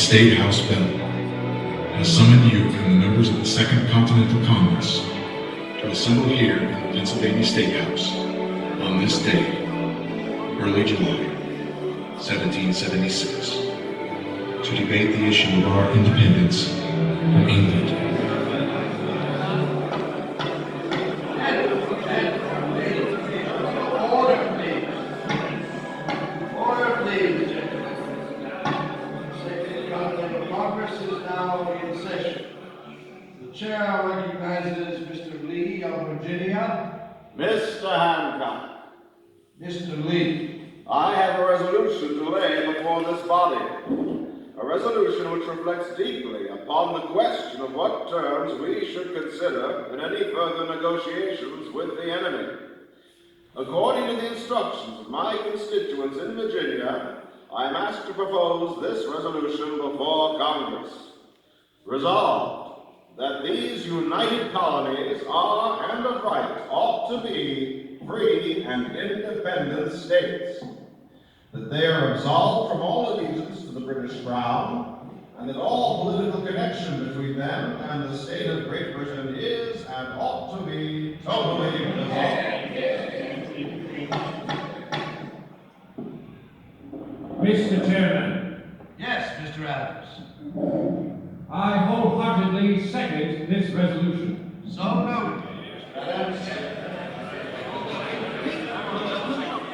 State House bell has summoned you and the members of the Second Continental Congress to assemble here in the Pennsylvania State House on this day, early July, 1776, to debate the issue of our independence from England. Chair recognizes Mr. Lee of Virginia. Mr. Hancock. Mr. Lee. I have a resolution to lay before this body. A resolution which reflects deeply upon the question of what terms we should consider in any further negotiations with the enemy. According to the instructions of my constituents in Virginia, I am asked to propose this resolution before Congress. Resolved, that these united colonies are, and of right, ought to be free and independent states, that they are absolved from all allegiance to the British Crown, and that all political connection between them and the state of Great Britain is and ought to be totally dissolved. Mr. Chairman. Yes, Mr. Adams. I wholeheartedly second this resolution. So noted.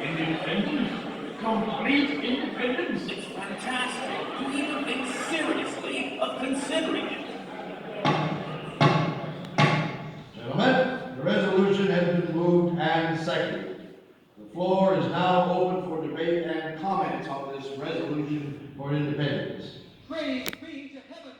Independence? Complete independence? It's fantastic. You even think seriously of considering it. Gentlemen, the resolution has been moved and seconded. The floor is now open for debate and comments on this resolution for independence. Praise be to heaven!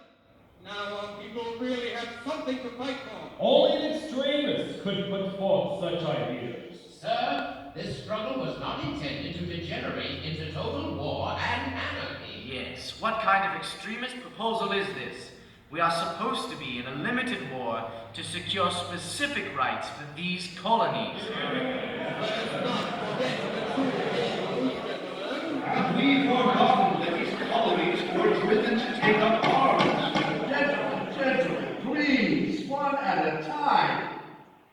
Now our people really have something to fight for. Only an extremist could put forth such ideas. Sir, this struggle was not intended to degenerate into total war and anarchy. Yes, what kind of extremist proposal is this? We are supposed to be in a limited war to secure specific rights for these colonies. Have we forgotten that these colonies were driven to take up arms? Gentlemen, please, one at a time.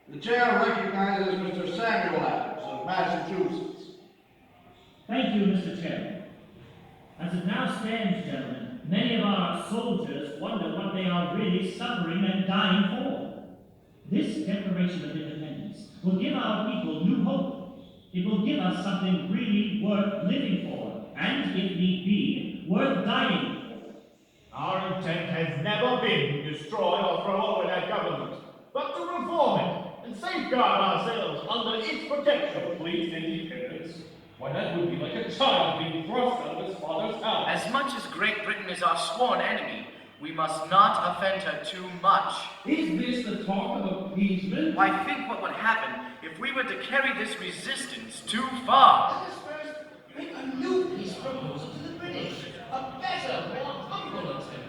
The chair recognizes Mr. Samuel Adams of Massachusetts. Thank you, Mr. Chairman. As it now stands, gentlemen, many of our soldiers wonder what they are really suffering and dying for. This Declaration of Independence will give our people new hope. It will give us something really worth living for, and, if need be, worth dying for. Our intent has never been to destroy or throw over that government, but to reform it and safeguard ourselves under its protection. Complete independence? Why, that would be like a child being thrust out of his father's house. As much as Great Britain is our sworn enemy, we must not offend her too much. Is this the talk of appeasement? Why, think what would happen if we were to carry this resistance too far. Let us first make a new peace proposal to the British. A better, more humble attempt.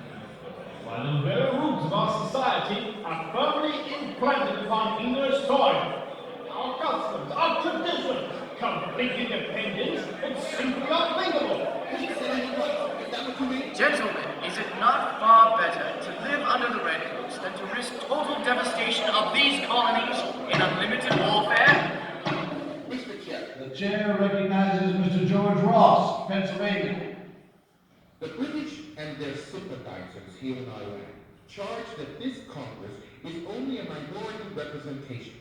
While the very roots of our society are firmly implanted upon English soil. Our customs, our traditions, complete independence, it's simply unthinkable. Gentlemen, is it not far better to live under the Redcoats than to risk total devastation of these colonies in unlimited warfare? Mr. Chair, The chair recognizes Mr. George Ross of Pennsylvania. the British and their sympathizers here in our land charge that this Congress is only a minority representation.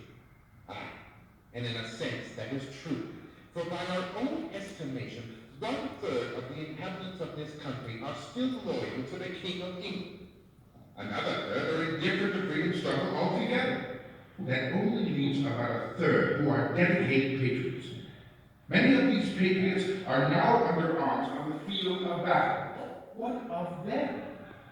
And in a sense, that is true. For by our own estimation, 1/3 of the inhabitants of this country are still loyal to the King of England. Another third are indifferent to freedom struggle altogether. That only leaves about a third who are dedicated patriots. Many of these patriots are now under arms on the field of battle. What of them?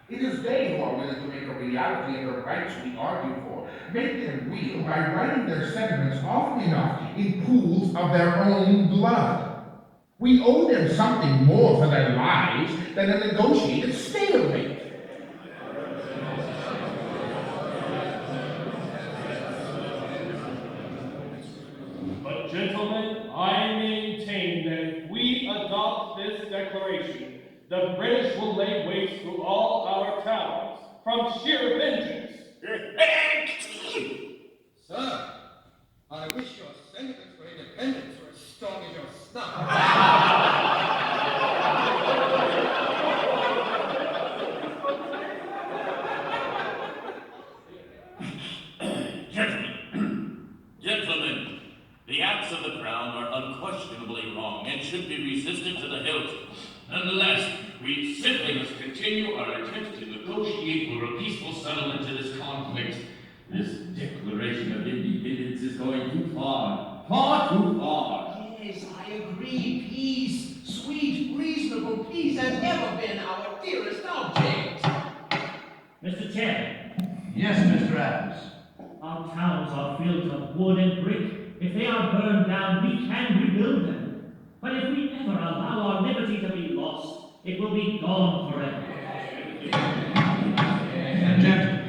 It is they who are willing to make a reality of the rights we argue for, make them real by writing their sentiments often enough in pools of their own blood. We owe them something more for their lives than a negotiated stalemate. But gentlemen, I maintain that if we adopt this declaration, the British will lay waste to all our towns from sheer vengeance. Sir, I wish your sentiments for independence were as strong as your snuff. Gentlemen, the acts of the Crown are unquestionably wrong and should be resisted to the hilt. Nonetheless, we simply must continue our attempts to negotiate for a peaceful settlement to this conflict. This Declaration of Independence is going too far. Far too far. Yes, I agree. Peace, sweet, reasonable peace has never been our dearest object. Mr. Chair, Yes, Mr. Adams. our towns are built of wood and brick. If they are burned down, we can rebuild them. But if we ever allow our liberty to be lost, it will be gone forever.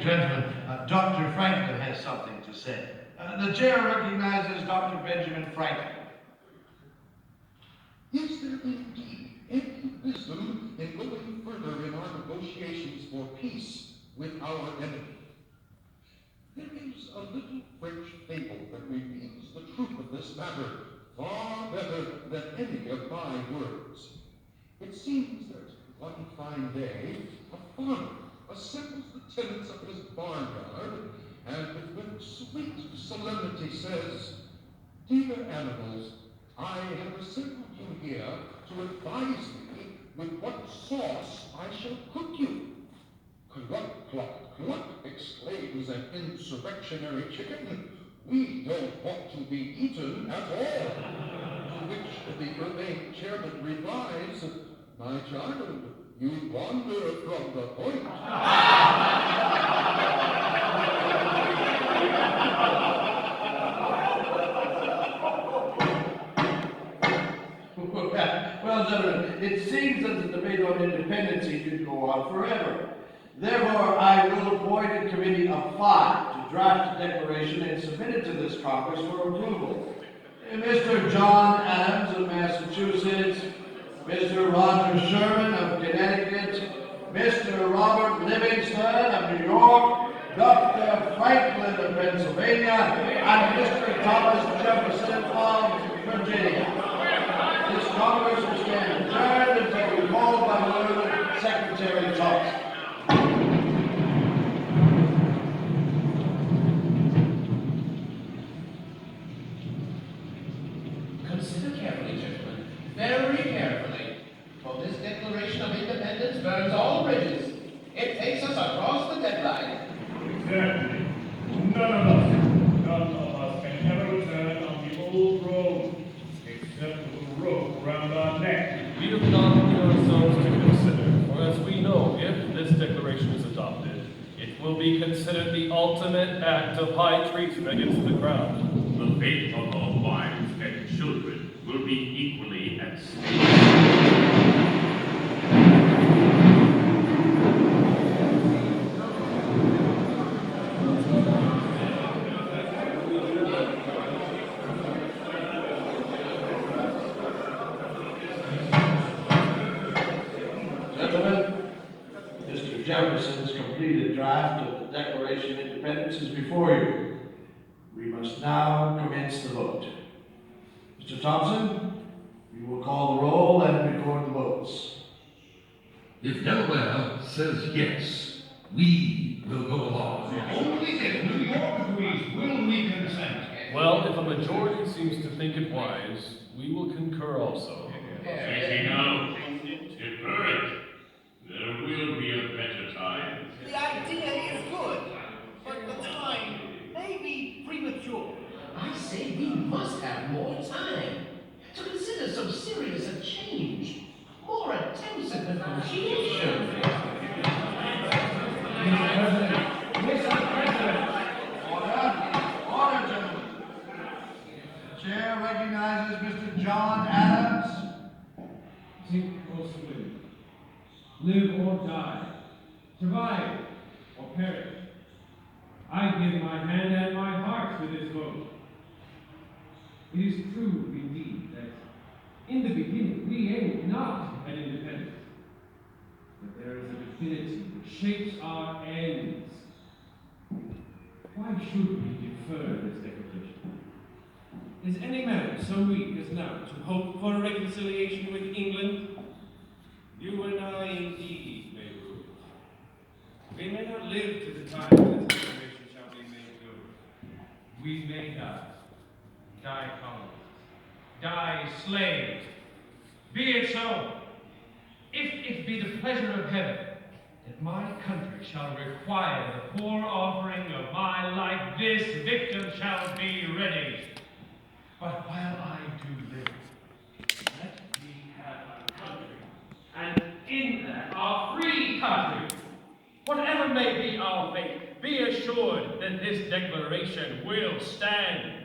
Gentlemen, Dr. Franklin has something to say. The chair recognizes Dr. Benjamin Franklin. Is there indeed any wisdom in going further in our negotiations for peace with our enemy? There is a little French fable that reveals the truth of this matter far better than any of my words. It seems that one fine day, a farmer assembles the tenants of his barnyard and with sweet solemnity says, "Dear animals, I have assembled you here to advise me with what sauce I shall cook you." "Cluck, cluck, cluck," exclaims an insurrectionary chicken. "We don't want to be eaten at all." To which the urbane chairman replies, "My child, you wander from the point." Well, gentlemen, it seems that the debate on independence could go on forever. Therefore, I will appoint a committee of 5 to draft a declaration and submit it to this Congress for approval. Mr. John Adams of Massachusetts, Mr. Roger Sherman of Connecticut, Mr. Robert Livingston of New York, Dr. Franklin of Pennsylvania, and Mr. Thomas Jefferson of Virginia. This Congress will stand adjourned until recalled by word Secretary Thompson. Consider carefully, gentlemen, very carefully, for this Declaration of Independence burns all bridges. It takes us across the deadline. Exactly. None of us can ever return on the old road, except with a rope around our neck. We have not only ourselves to consider, for as we know, if this declaration is adopted, it will be considered the ultimate act of high treason against the crown. The fate of our wives and children will be equally at stake. Gentlemen, Mr. Jefferson's completed draft of the Declaration of Independence is before you. We must now commence the vote. Mr. Thompson, you will call the roll and record the votes. If Delaware says yes, we will go along. Only if New York agrees will we consent. Well, if a majority seems to think it wise, we will concur also. Easy now. Defer it. There will be a better time. The idea is good, but the time may be premature. I say we must have more time to consider some serious change, more attempts at negotiation. Mr. President, Order, gentlemen. The chair recognizes Mr. John Adams. Think close to live or die, survive or perish. I give my hand and my heart to this vote. It is true, indeed, that in the beginning we aimed not at independence, that there is a divinity that shapes our ends. Why should we defer this declaration? Is any man so weak as now to hope for a reconciliation with England? You and I indeed may rule it. We may not live to the time when this declaration shall be made good. We may die colonists, die slaves. Be it so. If it be the pleasure of heaven that my country shall require the poor offering of my life, this victim shall be ready. But while I do live, let me have a country, and in that our free country. Whatever may be our fate, be assured that this declaration will stand.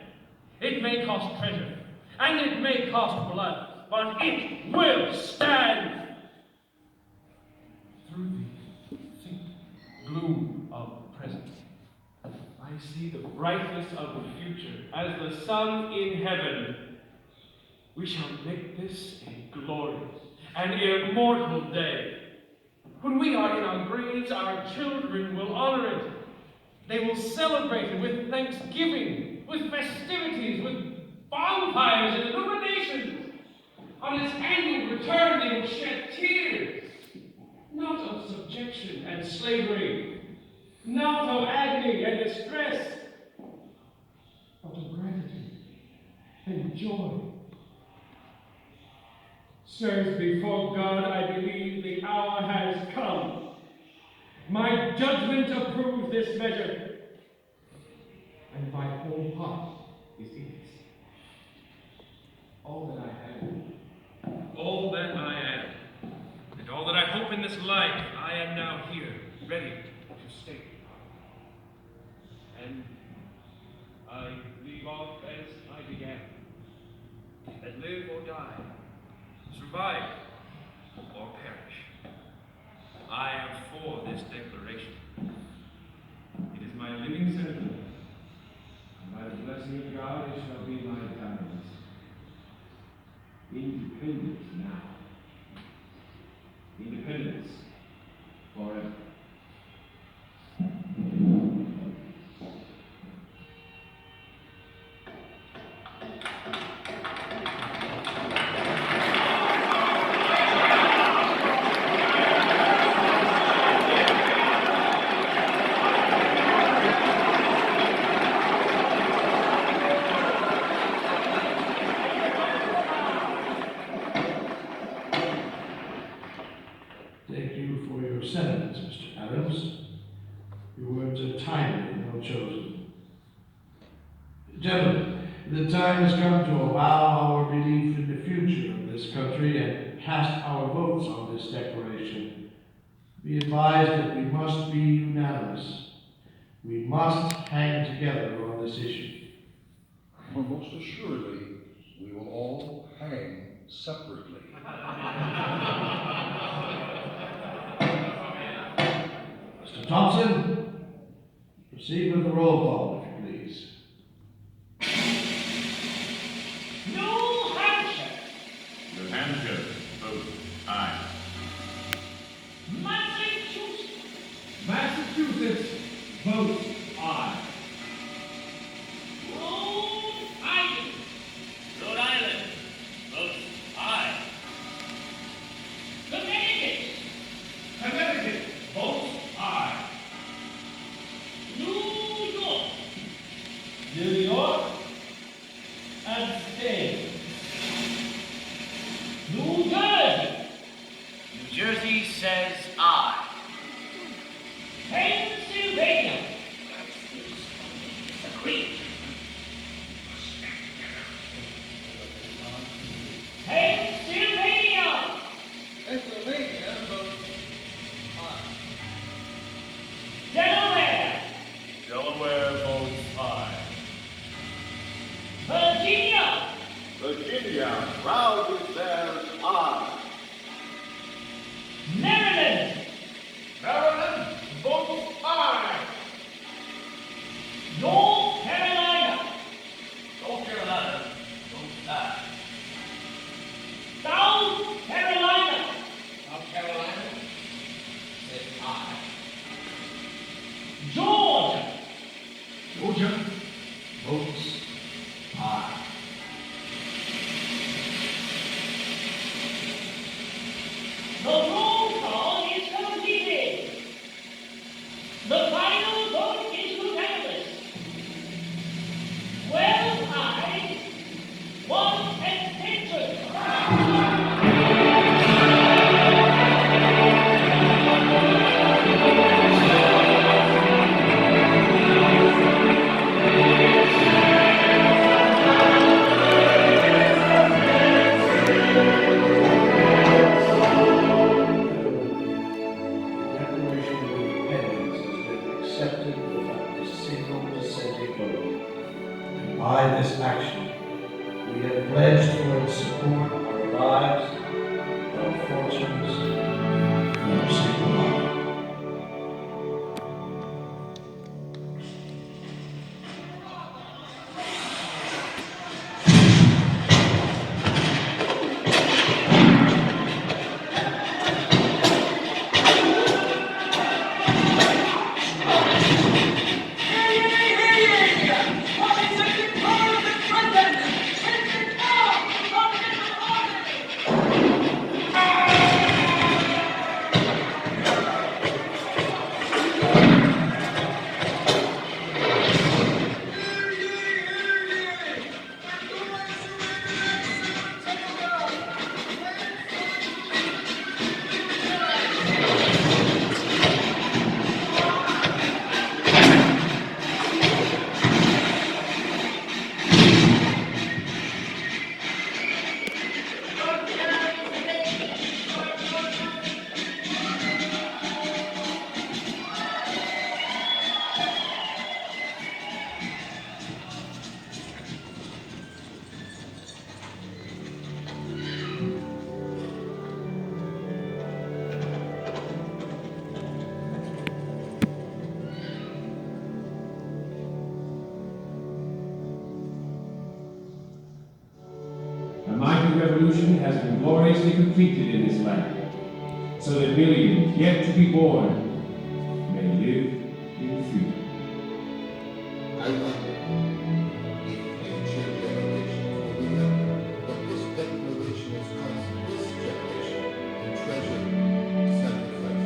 It may cost treasure, and it may cost blood, but it will stand. Through the thick gloom of the present, I see the brightness of the future as the sun in heaven. We shall make this a glorious and immortal day. When we are in our graves, our children will honor it. They will celebrate it with thanksgiving, with festivities, with bonfires and illuminations. On its annual return, they will shed tears, not of subjection and slavery, not of agony and distress, but of gratitude and joy. Sirs, before God, I believe the hour has come. My judgment approves this measure, and my whole heart is in it. All that I have, all that I am, and all that I hope in this life, I am now here, ready to state. And I leave off as I began, and live or die, survive or perish. I am for this declaration. It is my living sentiment, and by the blessing of God it shall be my guidance. Independence now. Independence forever. Thank you for your sentiments, Mr. Adams. Your words are timely and well chosen. Gentlemen, the time has come to avow our belief in the future of this country and cast our votes on this declaration. Be advised that we must be unanimous. We must hang together on this issue. Well, most assuredly, we will all hang separately. Mr. Thompson, proceed with the roll call, if you please. New Hampshire, New Hampshire, vote aye. Massachusetts, Massachusetts, vote aye. Rhode Island, Rhode Island, vote aye. Connecticut, Connecticut, vote aye. New York, New York, abstain. New Jersey, New Jersey says aye. Pennsylvania, Georgia votes aye. The roll call is completed. The final vote is unanimous. 12 ayes, 1 abstention. The Declaration of Independence has been accepted without a single dissenting vote. And by this action, we have pledged for its support our lives, our fortunes, and our sacred honor. A mighty revolution has been gloriously completed in this land, so that millions yet to be born may live in freedom. I wonder if future generations will remember what this declaration has cost this generation in treasure, sacrifice,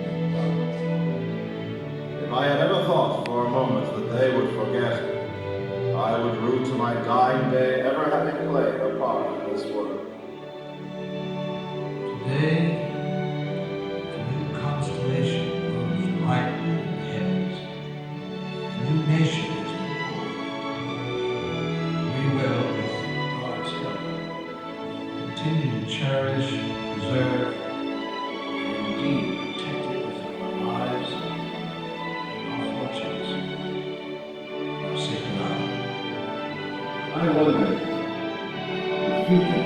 and love. If I had ever thought for a moment that they would forget, I would rue to my dying day ever having played a part in this work. Today, a new constellation grows brightly in the heavens. A new nation has been born. We will, with God's help, continue to cherish, preserve, and indeed protect it with our lives, our fortunes, and our sacred honor. I wonder, the future